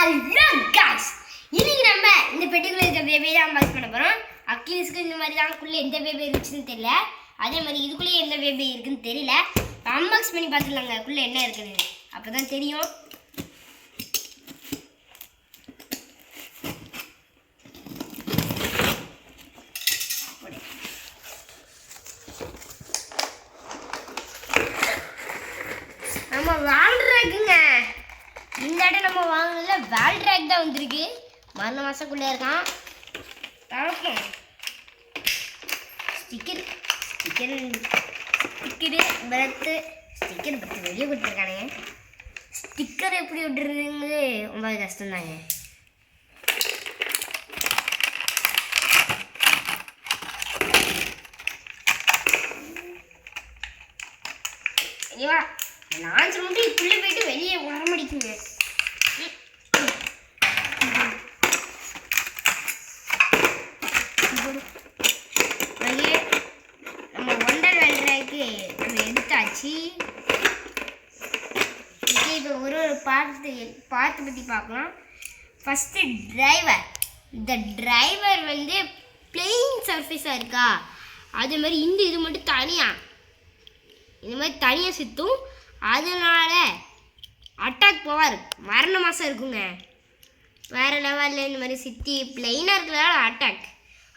Hello guys இன்னைக்கு நம்ம இந்த பெட்டிக்குள்ள இருக்க பேபி தான் அன்பாக்ஸ் பண்ண போறோம். அக்கிலிஸ்க்கு இந்த மாதிரி தான் குள்ள எந்த பேபி இருக்குன்னு தெரியல. அதே மாதிரி இதுக்குள்ள எந்த பேபி இருக்குன்னு தெரியல. அன்பாக்ஸ் பண்ணி பார்த்துடலாங்க குள்ள என்ன இருக்குன்னு. அப்பதான் தெரியும். நம்ம வால்ட்ராக்குங்க இந்த இடம் நம்ம வாங்கினதுல வால்ட்ராக் தான் வந்திருக்கு. மரண மாசக்குள்ளே இருக்கான். பார்ப்போம். ஸ்டிக்கரு பரத்து ஸ்டிக்கர் பற்றி வெளியே கொடுத்துருக்கானுங்க. ஸ்டிக்கர் எப்படி விட்டுறதுங்கிறது ரொம்ப கஷ்டம்தாங்க. ஐயா லான்ச் மட்டும் இப்படி போயிட்டு வெளியே வர முடிக்குங்க. நம்ம ஒண்டர் வெல்ட்ராக்கு நம்ம எடுத்தாச்சு. இப்போ ஒரு பார்த்து பற்றி பார்க்கலாம். First driver. இந்த டிரைவர் வந்து பிளெயின் சர்ஃபேஸாக இருக்கா, அது மாதிரி இந்த இது மட்டும் தனியாக இந்த மாதிரி தனியாக சுற்றும். அதனால அட்டாக் பவர் மரண மாதம் இருக்குங்க. வேறு லெவலில் இந்த மாதிரி சித்தி பிளெயினாக இருக்கிறதால அட்டாக்.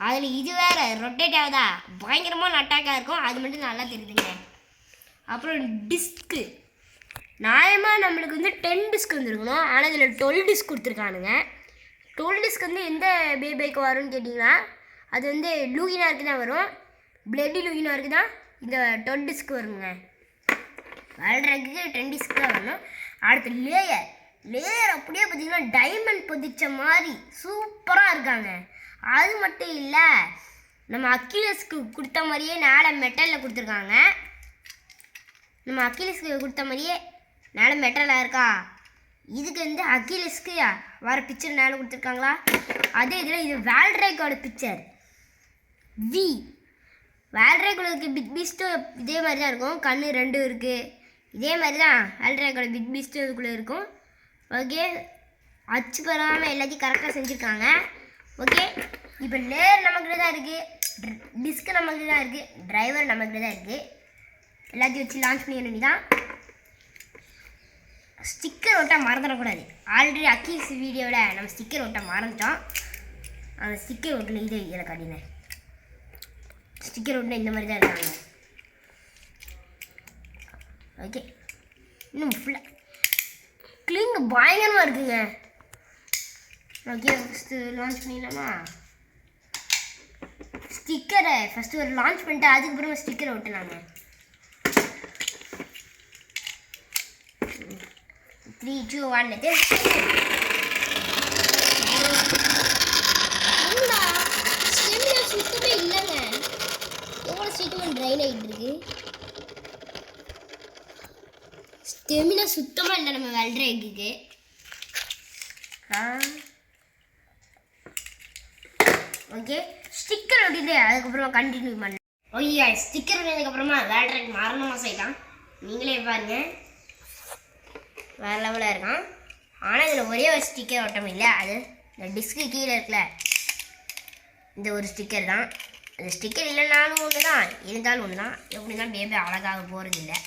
அதில் இது வேறு ரொட்டேட் ஆகுதா, பயங்கரமான அட்டாக்காக இருக்கும். அது மட்டும் நல்லா தெரியுதுங்க. அப்புறம் டிஸ்க்கு நியாயமாக நம்மளுக்கு வந்து 10 டிஸ்க் வந்துருக்கணும். ஆனால் இதில் 12 டிஸ்க் கொடுத்துருக்கானுங்க. 12 டிஸ்க் வந்து எந்த பேபிக்கு வரும்னு கேட்டிங்கன்னா அது வந்து லூகினாருக்கு தான் வரும். பிளட்டி லூகினாருக்கு தான் இந்த 12 டிஸ்க் வருங்க. வால்ட்ராக்கு 10 டிஸ்க் தான் வரணும். அடுத்து லேயர் அப்படியே பார்த்தீங்கன்னா டைமண்ட் பொதிச்ச மாதிரி சூப்பராக இருக்காங்க. அது மட்டும் இல்லை, நம்ம அக்கிலஸ்க்கு கொடுத்த மாதிரியே மேலே மெட்டலில் கொடுத்துருக்காங்க. நம்ம அக்கிலஸ்க்கு கொடுத்த மாதிரியே மேலே மெட்டலாக இருக்கா. இதுக்கு வந்து அக்கிலஸ்க்கு வர பிக்சர் மேலே கொடுத்துருக்காங்களா. அதே இதில் இது வால்ட்ராக்கோட பிக்சர் வி. வால்ட்ராக்கோட பிக் பீஸ்ட்டும் இதே மாதிரி தான் இருக்கும். கண் 2 இருக்குது. இதே மாதிரி தான் வால்ட்ராக்கோட பிக் பீஸ்ட்டும் இதுக்குள்ளே இருக்கும். ஓகே, அச்சு பெறாமல் எல்லாத்தையும் கரெக்டாக செஞ்சுருக்காங்க. ஓகே, இப்போ லேயர் நம்மக்கிட்ட தான் இருக்குது, டிஸ்க்கு நம்மக்கிட்ட தான் இருக்குது, டிரைவர் நம்மக்கிட்ட தான் இருக்குது. எல்லாத்தையும் வச்சு லான்ச் பண்ணி வேண்டியதான். ஸ்டிக்கர் ஒட்ட மறந்துடக்கூடாது. ஆல்ரெடி அக்கீஸ் வீடியோவில் நம்ம ஸ்டிக்கர் ஒட்ட மறந்துட்டோம். அந்த ஸ்டிக்கர் ஒட்டின இது இதில் காட்டினேன். ஸ்டிக்கர் ஒட்டின இந்த மாதிரி தான் இருக்காங்க. ஓகே, இன்னும் ஃபுல்லாக கிளிங் பயங்கரமாக இருக்குங்க. ஓகே, ஃபஸ்ட்டு லான்ச் பண்ணிடலாமா. ஸ்டிக்கரை ஃபஸ்ட்டு ஒரு லான்ச் பண்ணிட்டு அதுக்கப்புறமா ஸ்டிக்கரை ஒட்டினாங்க. 3, 2, 1 சுத்தமே இல்லைங்க. எவ்வளோ சீக்கிரம் ட்ரைன் ஆகிட்டு இருக்கு. ஸ்டெமினா சுத்தமாக இல்லை நம்ம வால்ட்ராக்குக்கு. ஓகே, ஸ்டிக்கர் ஒட்டிட்டு அதுக்கப்புறமா கண்டினியூ பண்ண. ஓகே, ஸ்டிக்கர் ஒட்டினதுக்கப்புறமா வால்ட்ராக் மரண மாதம் ஆகிட்டான். நீங்களே பாருங்க, வேறு லெவலாக இருக்கான். ஆனால் இதில் ஒரே ஒரு ஸ்டிக்கர் ஒட்டம் இல்லை. அது இந்த டிஸ்க்கு கீழே இருக்குல்ல, இந்த ஒரு ஸ்டிக்கர் தான். அந்த ஸ்டிக்கர் இல்லைனாலும் ஒன்று தான், இருந்தாலும் ஒன்று தான். எப்படி தான் பேபி அழகாக போகிறது இல்லை.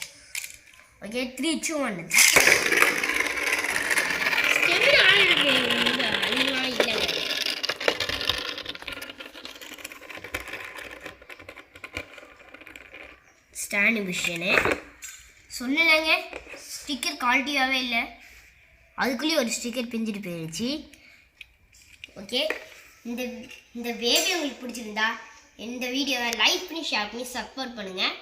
ஓகே, 3, 2, 1 ஸ்டாண்டு மிஷினு சொல்லலைங்க. ஸ்டிக்கர் குவாலிட்டியாகவே இல்லை. அதுக்குள்ளேயே ஒரு ஸ்டிக்கர் பிஞ்சிட்டு போயிடுச்சு. ஓகே, இந்த பேபி உங்களுக்கு பிடிச்சிருந்தா இந்த வீடியோவை லைக் பண்ணி ஷேர் பண்ணி சப்போர்ட் பண்ணுங்கள்.